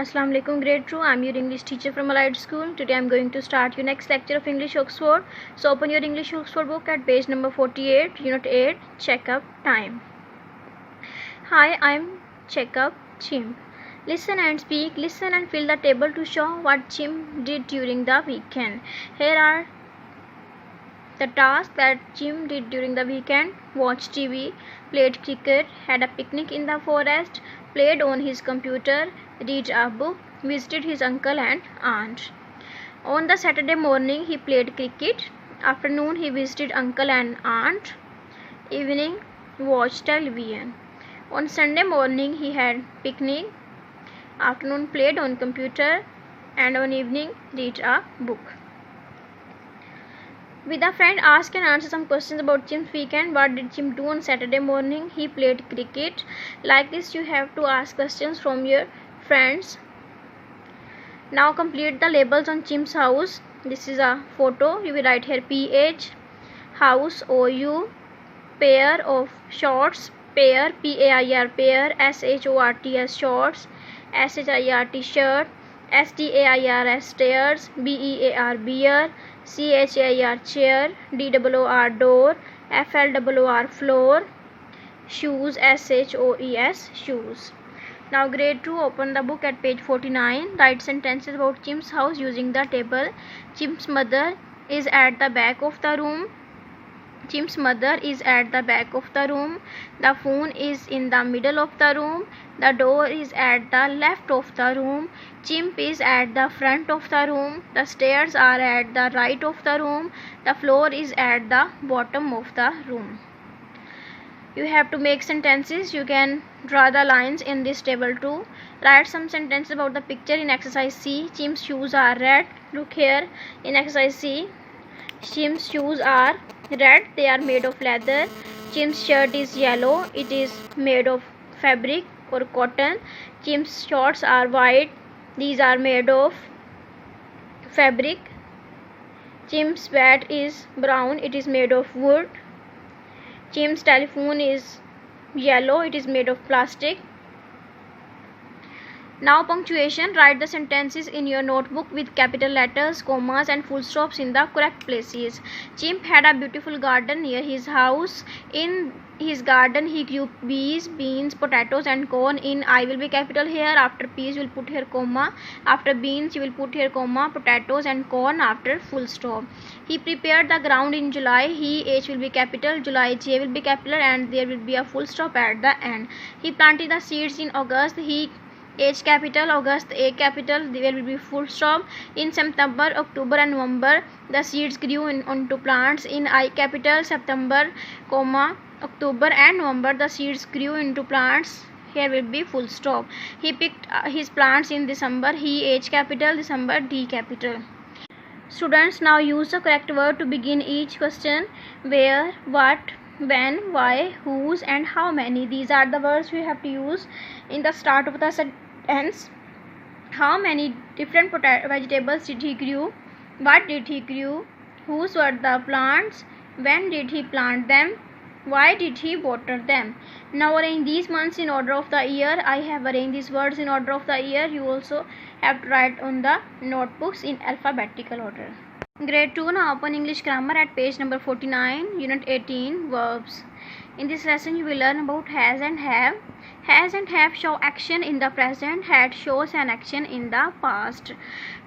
Assalamu alaikum grade 2. I'm your English teacher from Allied School. Today I'm going to start your next lecture of English Oxford. So open your English Oxford book at page number 48, unit 8, checkup time. Hi, I'm checkup Chimp. Listen and speak, listen and fill the table to show what Chimp did during the weekend. Here are the tasks that Jim did during the weekend: watched TV, played cricket, had a picnic in the forest, played on his computer, read a book, visited his uncle and aunt. On the Saturday morning he played cricket, afternoon he visited uncle and aunt, evening watched television. On Sunday morning he had picnic, afternoon played on computer, and on evening read a book. With a friend, ask and answer some questions about Chimp's weekend. What did Chimp do on Saturday morning? He played cricket. Like this, you have to ask questions from your friends. Now complete the labels on Chimp's house. This is a photo. You will write here PH, house, OU, pair of shorts, pair, PAIR, pair, SHORTS, shorts, SHIRT, shirt, STAIR, stairs, BEAR, beer, CHAIR, chair, DOOR, door, FLOOR, floor, shoes, SHOES, shoes. Now grade 2, open the book at page 49. Write sentences about Chimp's house using the table. Chimp's mother is at the back of the room. Chimp's mother is at the back of the room. The phone is in the middle of the room. The door is at the left of the room. Chimp is at the front of the room. The stairs are at the right of the room. The floor is at the bottom of the room. You have to make sentences. You can draw the lines in this table too. Write some sentences about the picture in exercise C. Chimp's shoes are red. Look here in exercise C. Chimp's shoes are red. They are made of leather. Chimp's shirt is yellow. It is made of fabric or cotton. Chimp's shorts are white. These are made of fabric. Chimp's bat is brown. It is made of wood. Chimp's telephone is yellow. It is made of plastic. Now punctuation. Write the sentences in your notebook with capital letters, commas and full stops in the correct places. Chimp had a beautiful garden near his house. In his garden he grew peas, beans, potatoes and corn. In I will be capital here. After peas you will put here comma. After beans you will put here comma. Potatoes and corn after full stop. He prepared the ground in July. He H will be capital, July J will be capital, and there will be a full stop at the end. He planted the seeds in August. He H capital, August A capital, there will be full stop. In September, October and November the seeds grew onto plants. In I capital, September, comma, October and November the seeds grew into plants. Here will be full stop. He picked his plants in December. He H capital, December D capital. Students, now use the correct word to begin each question. Where, what, when, why, whose and how many. These are the words we have to use in the start of the sentence. How many different vegetables did he grow? What did he grow? Whose were the plants? When did he plant them? Why did he water them? Now arrange these months in order of the year. I have arranged these words in order of the year. You also have to write on the notebooks in alphabetical order. Grade 2, now open English grammar at page number 49, unit 18, verbs. In this lesson you will learn about has and have. Has and have show action in the present. Had shows an action in the past.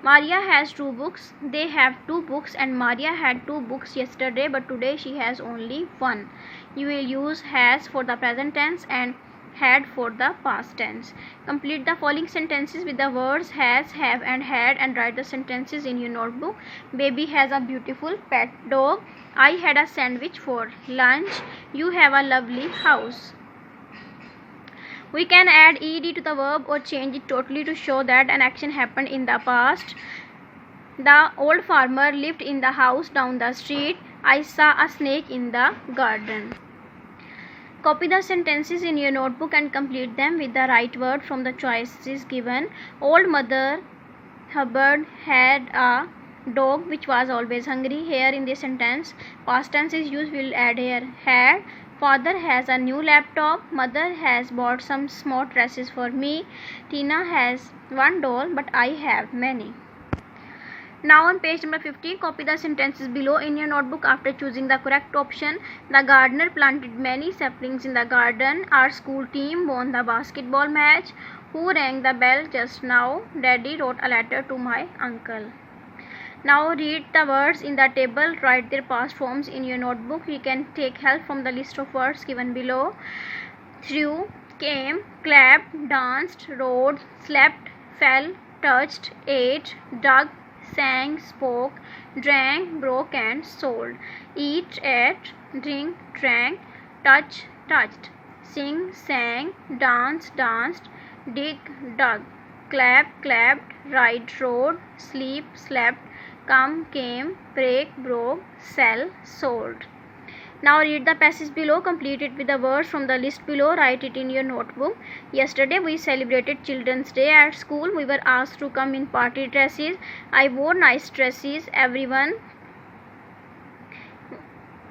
Maria has 2 books. They have 2 books, and Maria had 2 books yesterday, but today she has only 1. You will use has for the present tense and had for the past tense. Complete the following sentences with the words has, have and had and write the sentences in your notebook. Baby has a beautiful pet dog. I had a sandwich for lunch. You have a lovely house. We can add ed to the verb or change it totally to show that an action happened in the past. The old farmer lived in the house down the street. I saw a snake in the garden. Copy the sentences in your notebook and complete them with the right word from the choices given. Old Mother Hubbard had a dog which was always hungry. Here in this sentence, past tense is used. We will add here had. Father has a new laptop. Mother has bought some small dresses for me. Tina has one doll, but I have many. Now on page number 15, copy the sentences below in your notebook after choosing the correct option. The gardener planted many saplings in the garden. Our school team won the basketball match. Who rang the bell just now? Daddy wrote a letter to my uncle. Now read the words in the table, write their past forms in your notebook. You can take help from the list of words given below. Threw, came, clapped, danced, rode, slept, fell, touched, ate, dug, sang, spoke, drank, broke and sold. Eat, ate, drink, drank, touch, touched, sing, sang, dance, danced, dig, dug, clap, clapped, ride, rode, sleep, slept, come, came, break, broke, sell, sold. Now read the passage below, complete it with the words from the list below, write it in your notebook. Yesterday we celebrated Children's Day at school. We were asked to come in party dresses. I wore nice dresses. Everyone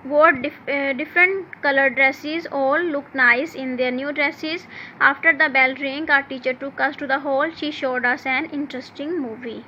wore different colored dresses. All looked nice in their new dresses. After the bell rang, our teacher took us to the hall. She showed us an interesting movie.